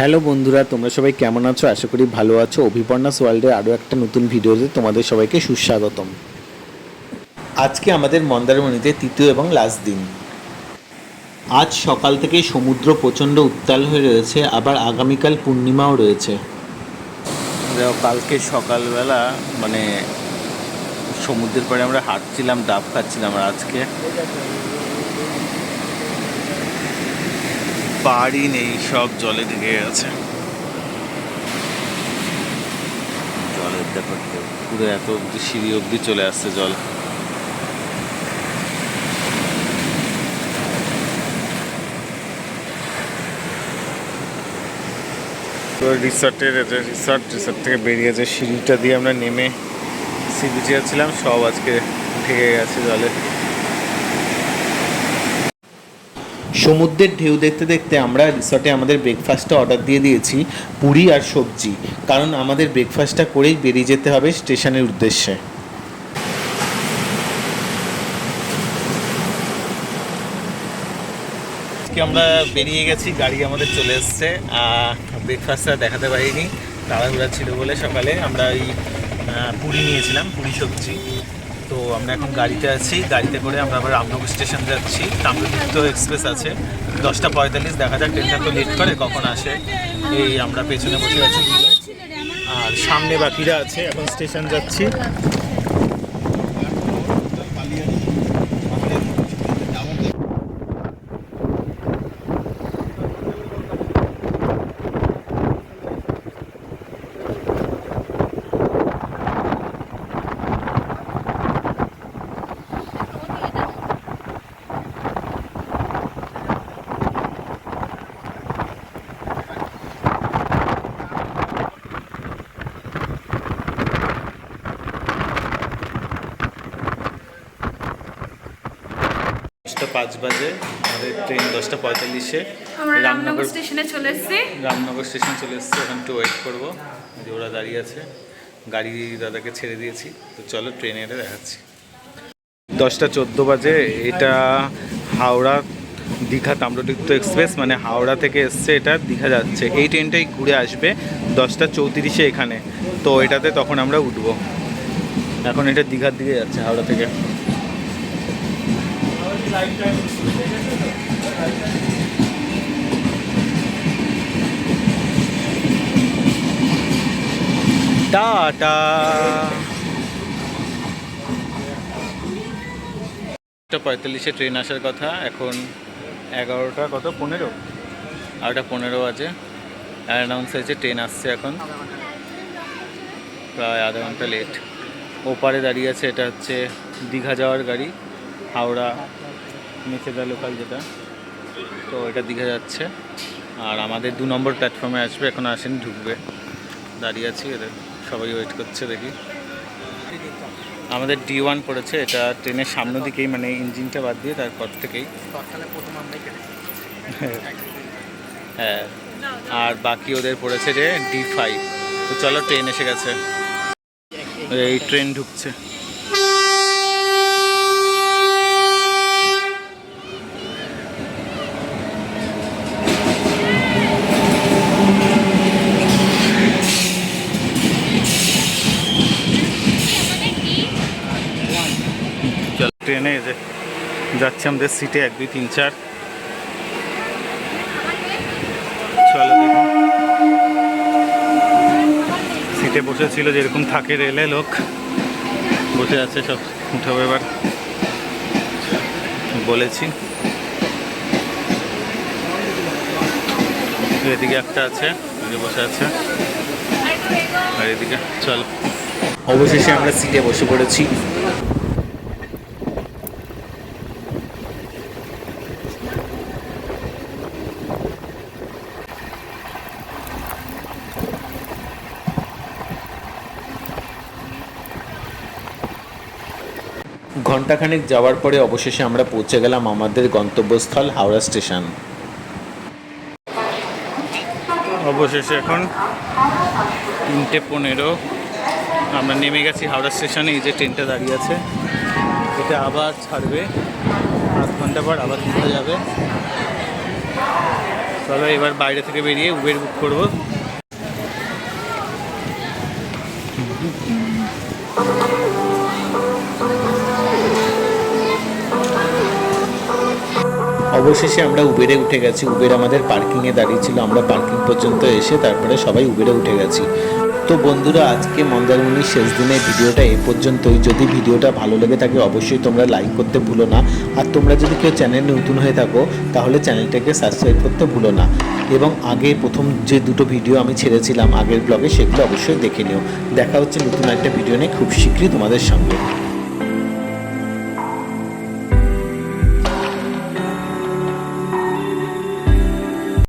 Hello বন্ধুরা, তোমরা সবাই কেমন আছো? আশা করি ভালো আছো। অভিপর্ণাস ওয়ার্ল্ডের আরও একটা নতুন ভিডিওতে তোমাদের সবাইকে সুস্বাগতম। আজকে আমাদের মন্দারমণিতে তৃতীয় এবং লাস্ট দিন। আজ সকাল থেকে সমুদ্র প্রচণ্ড উত্তাল হয়ে রয়েছে, আবার আগামীকাল পূর্ণিমাও রয়েছে। কালকে সকালবেলা সমুদ্রের পাড়ে আমরা হাঁটছিলাম, ডাব খাচ্ছিলাম, আর আজকে বাড়ি নেই, সব জলে ঢেকে গেছে। জলের দেখো পুরো এত অব্দি, সিঁড়ি অব্দি চলে আসছে জল। তো রিসর্ট থেকে বেরিয়ে যে সিঁড়িটা দিয়ে আমরা নেমে সি বিচে যাচ্ছিলাম, সব আজকে ঢেকে গেছে জলে। সমুদ্রের ঢেউ দেখতে দেখতে আমরা রিসর্টে আমাদের ব্রেকফাস্টটা অর্ডার দিয়ে দিয়েছি, পুরি আর সবজি, কারণ আমাদের ব্রেকফাস্টটা করেই বেরিয়ে যেতে হবে স্টেশনের উদ্দেশ্যে। আমরা বেরিয়ে গেছি, গাড়ি আমাদের চলে এসছে। ব্রেকফাস্টটা দেখাতে পারিনি, তাড়াহুড়া ছিল বলে। সকালে আমরা ওই পুরি নিয়েছিলাম, পুরি সবজি। তো আমরা এখন গাড়িতে আছি, গাড়িতে করে আমরা আবার রামনগর স্টেশন যাচ্ছি। তাম্রতীর্থ এক্সপ্রেস আছে 10:45, দেখা যাক ট্রেনটা তো লেট করে, কখন আসে। এই আমরা পেছনে বসে আছি আর সামনে বাকিরা আছে। এখন স্টেশন যাচ্ছি। দশটা 5 বাজে, আমাদের ট্রেন 10:45-এ। রামনগর স্টেশনে চলে এসেছি। রামনগর স্টেশন চলে এসেছি, এখন একটু ওয়েট করবো। যে ওরা দাঁড়িয়ে আছে, গাড়ি দাদাকে ছেড়ে দিয়েছি। তো চলো ট্রেনে এটা দেখাচ্ছি। 10:14 বাজে। এটা হাওড়া দীঘা তাম্রতীর্থ এক্সপ্রেস, মানে হাওড়া থেকে এসছে, এটা দীঘা যাচ্ছে। এই ট্রেনটাই ঘুরে আসবে 10:34-এ এখানে। তো এটাতে তখন আমরা উঠবো। এখন এটা দীঘার দিকে যাচ্ছে হাওড়া থেকে। টাটা। 11:45-এ ট্রেন আসার কথা, এখন 11:15 বাজে। অ্যানাউন্স হয়েছে ট্রেন আসছে, এখন প্রায় আধা ঘন্টা লেট। ওপারে দাঁড়িয়ে আছে, এটা হচ্ছে দীঘা যাওয়ার গাড়ি, হাওড়া মেচেদা লোকাল যেটা। তো এটা দীঘা যাচ্ছে, আর আমাদের 2 নম্বর প্ল্যাটফর্মে আসবে, এখন আসেনি, ঢুকবে। দাঁড়িয়ে আছি, এদের সবাই ওয়েট করছে, দেখি। আমাদের D1 পড়েছে, এটা ট্রেনের সামনের দিকেই, মানে ইঞ্জিনটা বাদ দিয়ে তারপর থেকেই। হ্যাঁ, আর বাকি ওদের পড়েছে যে D5। তো চলো, ট্রেন এসে গেছে, এই ট্রেন ঢুকছে। ট্রেনে যে যাচ্ছে আমাদের সিটে 1, 2, 3, 4। চলো দেখি। সিটে বসেছিল যেরকম থাকে রেলে, লোক বসে আছে, সব উঠাবো এবার বলেছি। এদিকে একটা আছে, এদিকে বসে আছে, আর এদিকে। চলো, অবশেষে আমরা সিটে বসে পড়েছি। ঘণ্টাখানেক যাওয়ার পরে অবশেষে আমরা পৌঁছে গেলাম আমাদের গন্তব্যস্থল হাওড়া স্টেশন। অবশেষে এখন 3:15 আমরা নেমে গেছি হাওড়া স্টেশনে। এই যে ট্রেনটা দাঁড়িয়ে আছে, এটা আবার ছাড়বে 8 ঘন্টা পর, আবার দীঘা যাবে। চলো এবার বাইরে থেকে বেরিয়ে উবের বুক করবো। অবশেষে আমরা উবেরে উঠে গেছি। উবের আমাদের পার্কিংয়ে দাঁড়িয়েছিল, আমরা পার্কিং পর্যন্ত এসে তারপরে সবাই উবেরে উঠে গেছি। তো বন্ধুরা, আজকে মন্দারমণির শেষ দিনের ভিডিওটা এ পর্যন্তই। যদি ভিডিওটা ভালো লেগে থাকে অবশ্যই তোমরা লাইক করতে ভুলো না। আর তোমরা যদি কেউ চ্যানেলে নতুন হয়ে থাকো তাহলে চ্যানেলটাকে সাবস্ক্রাইব করতে ভুলো না। এবং আগে প্রথম যে দুটো ভিডিও আমি ছেড়েছিলাম আগের ব্লগে, সেগুলো অবশ্যই দেখে নিও। দেখা হচ্ছে নতুন একটা ভিডিও নিয়ে খুব শীঘ্রই তোমাদের সঙ্গে।